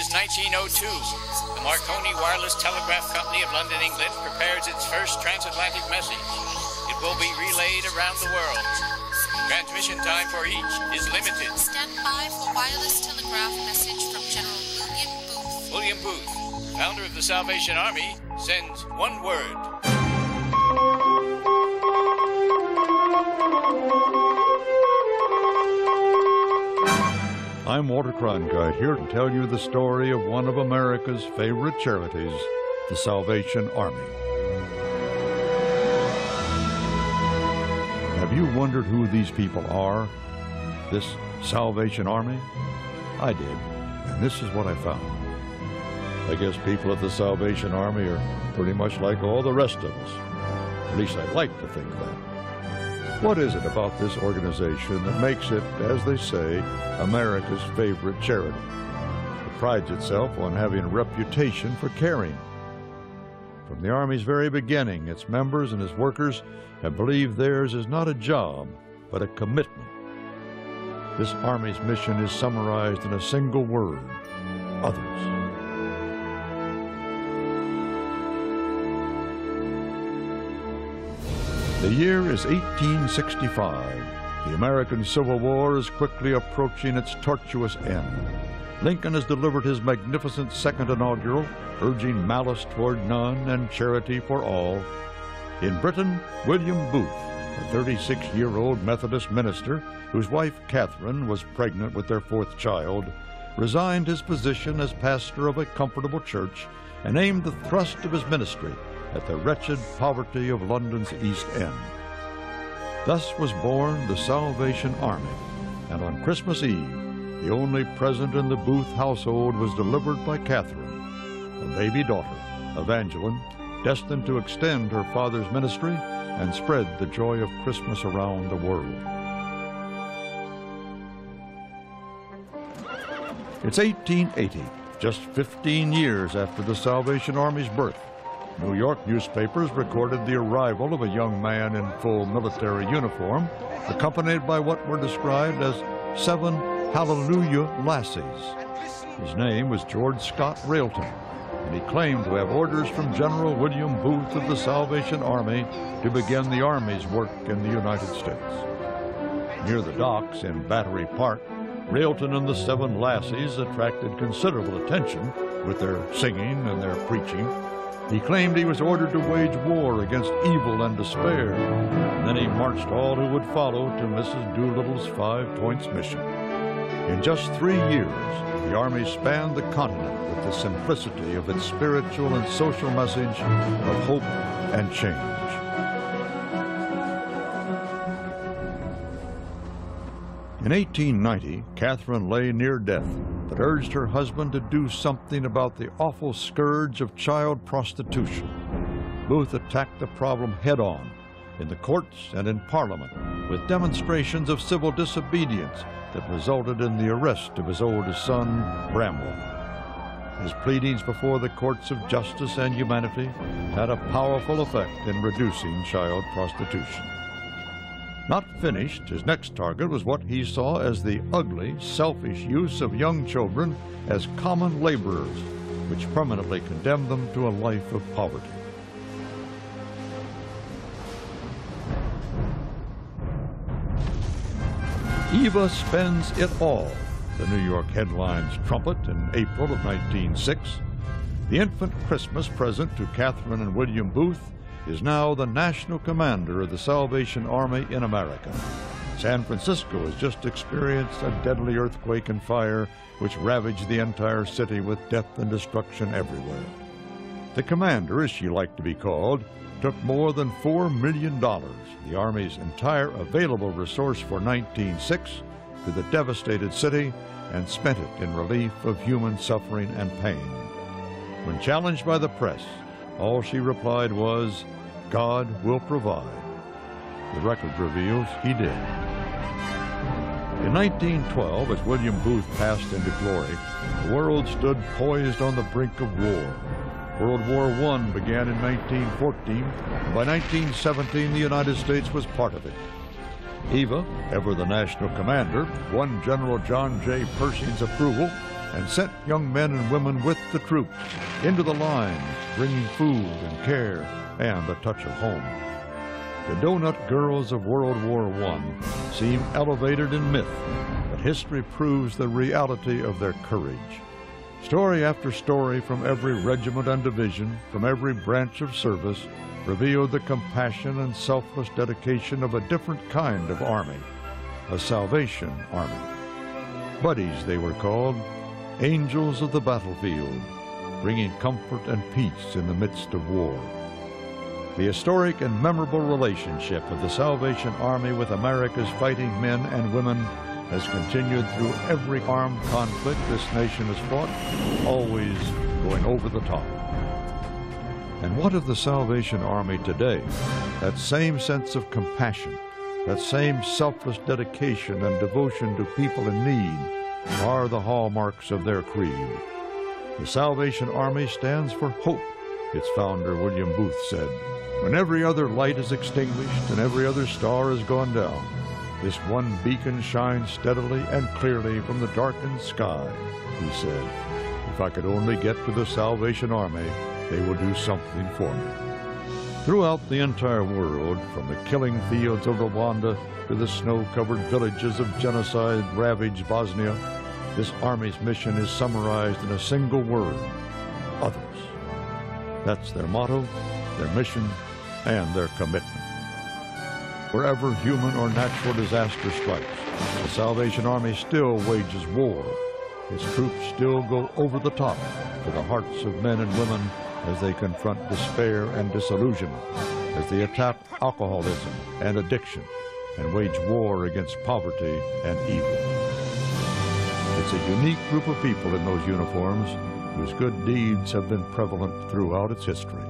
is 1902. The Marconi Wireless Telegraph Company of London, England, prepares its first transatlantic message. It will be relayed around the world. Transmission time for each is limited. Stand by for wireless telegraph message from General William Booth. William Booth, founder of the Salvation Army, sends one word. I'm Walter Cronkite, here to tell you the story of one of America's favorite charities, the Salvation Army. Have you wondered who these people are? This Salvation Army? I did, and this is what I found. I guess people at the Salvation Army are pretty much like all the rest of us. At least I'd like to think that. What is it about this organization that makes it, as they say, America's favorite charity? It prides itself on having a reputation for caring. From the Army's very beginning, its members and its workers have believed theirs is not a job, but a commitment. This Army's mission is summarized in a single word: others. The year is 1865. The American Civil War is quickly approaching its tortuous end. Lincoln has delivered his magnificent second inaugural, urging malice toward none and charity for all. In Britain, William Booth, a 36-year-old Methodist minister whose wife Catherine was pregnant with their fourth child, resigned his position as pastor of a comfortable church and aimed the thrust of his ministry at the wretched poverty of London's East End. Thus was born the Salvation Army, and on Christmas Eve, the only present in the Booth household was delivered by Catherine, a baby daughter, Evangeline, destined to extend her father's ministry and spread the joy of Christmas around the world. It's 1880, just 15 years after the Salvation Army's birth. New York newspapers recorded the arrival of a young man in full military uniform, accompanied by what were described as 7 Hallelujah lassies. His name was George Scott Railton, and he claimed to have orders from General William Booth of the Salvation Army to begin the Army's work in the United States. Near the docks in Battery Park, Railton and the 7 lassies attracted considerable attention with their singing and their preaching. He claimed he was ordered to wage war against evil and despair, and then he marched all who would follow to Mrs. Doolittle's 5 Points mission. In just 3 years, the Army spanned the continent with the simplicity of its spiritual and social message of hope and change. In 1890, Catherine lay near death, but urged her husband to do something about the awful scourge of child prostitution. Booth attacked the problem head-on, in the courts and in Parliament, with demonstrations of civil disobedience that resulted in the arrest of his oldest son, Bramwell. His pleadings before the courts of justice and humanity had a powerful effect in reducing child prostitution. Not finished, his next target was what he saw as the ugly, selfish use of young children as common laborers, which permanently condemned them to a life of poverty. Eva spends it all, the New York headlines trumpet in April of 1906. The infant Christmas present to Catherine and William Booth is now the national commander of the Salvation Army in America. San Francisco has just experienced a deadly earthquake and fire which ravaged the entire city with death and destruction everywhere. The commander, as she liked to be called, took more than $4 million, the Army's entire available resource for 1906, to the devastated city and spent it in relief of human suffering and pain. When challenged by the press, all she replied was, "God will provide." The record reveals he did. In 1912, as William Booth passed into glory, the world stood poised on the brink of war. World War I began in 1914, and by 1917 the United States was part of it. Eva, ever the national commander, won General John J. Pershing's approval and sent young men and women with the troops into the lines, bringing food and care and a touch of home. The Donut Girls of World War I seem elevated in myth, but history proves the reality of their courage. Story after story from every regiment and division, from every branch of service, revealed the compassion and selfless dedication of a different kind of army, a Salvation Army. Buddies, they were called, angels of the battlefield, bringing comfort and peace in the midst of war. The historic and memorable relationship of the Salvation Army with America's fighting men and women has continued through every armed conflict this nation has fought, always going over the top. And what of the Salvation Army today? That same sense of compassion, that same selfless dedication and devotion to people in need are the hallmarks of their creed. The Salvation Army stands for hope, its founder William Booth said. When every other light is extinguished and every other star has gone down, this one beacon shines steadily and clearly from the darkened sky, he said. If I could only get to the Salvation Army, they will do something for me. Throughout the entire world, from the killing fields of Rwanda to the snow-covered villages of genocide-ravaged Bosnia, this Army's mission is summarized in a single word: others. That's their motto, their mission, and their commitment. Wherever human or natural disaster strikes, the Salvation Army still wages war. Its troops still go over the top to the hearts of men and women as they confront despair and disillusionment, as they attack alcoholism and addiction, and wage war against poverty and evil. It's a unique group of people in those uniforms whose good deeds have been prevalent throughout its history.